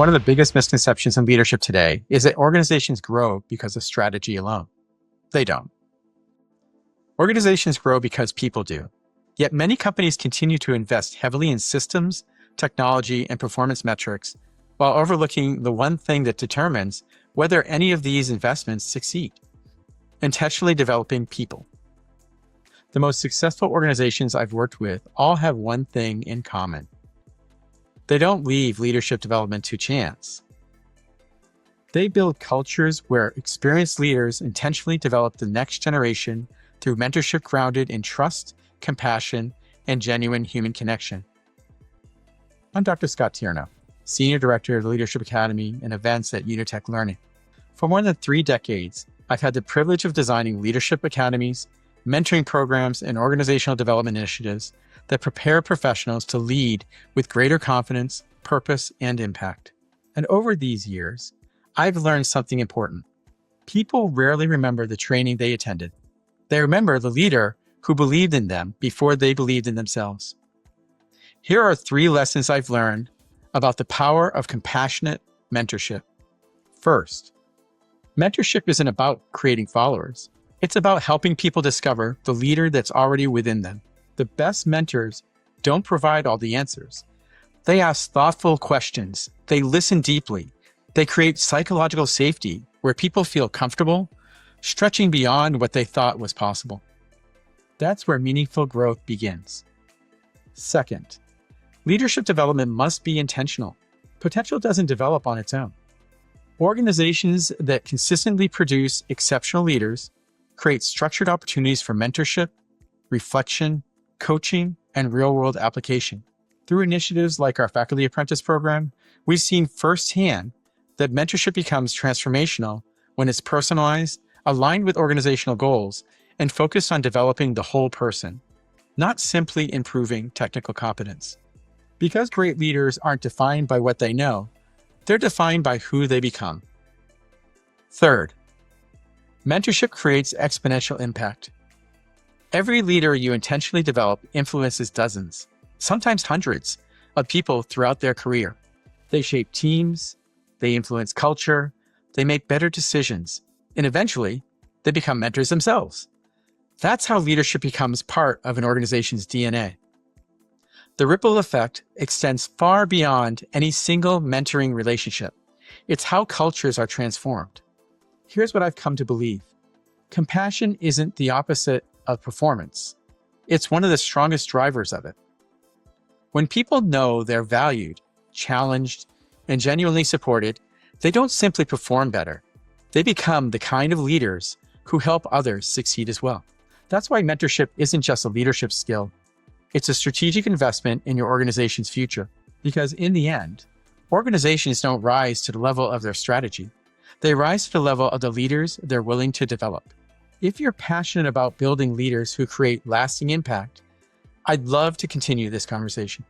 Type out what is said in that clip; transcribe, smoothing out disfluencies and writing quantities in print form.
One of the biggest misconceptions in leadership today is that organizations grow because of strategy alone. They don't. Organizations grow because people do. Yet many companies continue to invest heavily in systems, technology, and performance metrics while overlooking the one thing that determines whether any of these investments succeed: intentionally developing people. The most successful organizations I've worked with all have one thing in common. They don't leave leadership development to chance. They build cultures where experienced leaders intentionally develop the next generation through mentorship grounded in trust, compassion, and genuine human connection. I'm Dr. Scott Tierno, Senior Director of the Leadership Academy and Events at Unitek Learning. For more than 3 decades, I've had the privilege of designing leadership academies, mentoring programs, and organizational development initiatives that prepare professionals to lead with greater confidence, purpose, and impact. And over these years, I've learned something important. People rarely remember the training they attended. They remember the leader who believed in them before they believed in themselves. Here are 3 lessons I've learned about the power of compassionate mentorship. First, mentorship isn't about creating followers. It's about helping people discover the leader that's already within them. The best mentors don't provide all the answers. They ask thoughtful questions. They listen deeply. They create psychological safety where people feel comfortable, stretching beyond what they thought was possible. That's where meaningful growth begins. Second, leadership development must be intentional. Potential doesn't develop on its own. Organizations that consistently produce exceptional leaders create structured opportunities for mentorship, reflection, coaching, and real-world application. Through initiatives like our Faculty Apprentice Program, we've seen firsthand that mentorship becomes transformational when it's personalized, aligned with organizational goals, and focused on developing the whole person, not simply improving technical competence. Because great leaders aren't defined by what they know, they're defined by who they become. Third, mentorship creates exponential impact. Every leader you intentionally develop influences dozens, sometimes hundreds, of people throughout their career. They shape teams, they influence culture, they make better decisions, and eventually, they become mentors themselves. That's how leadership becomes part of an organization's DNA. The ripple effect extends far beyond any single mentoring relationship. It's how cultures are transformed. Here's what I've come to believe. Compassion isn't the opposite of performance. It's one of the strongest drivers of it. When people know they're valued, challenged, and genuinely supported, they don't simply perform better. They become the kind of leaders who help others succeed as well. That's why mentorship isn't just a leadership skill. It's a strategic investment in your organization's future. Because in the end, organizations don't rise to the level of their strategy. They rise to the level of the leaders they're willing to develop. If you're passionate about building leaders who create lasting impact, I'd love to continue this conversation.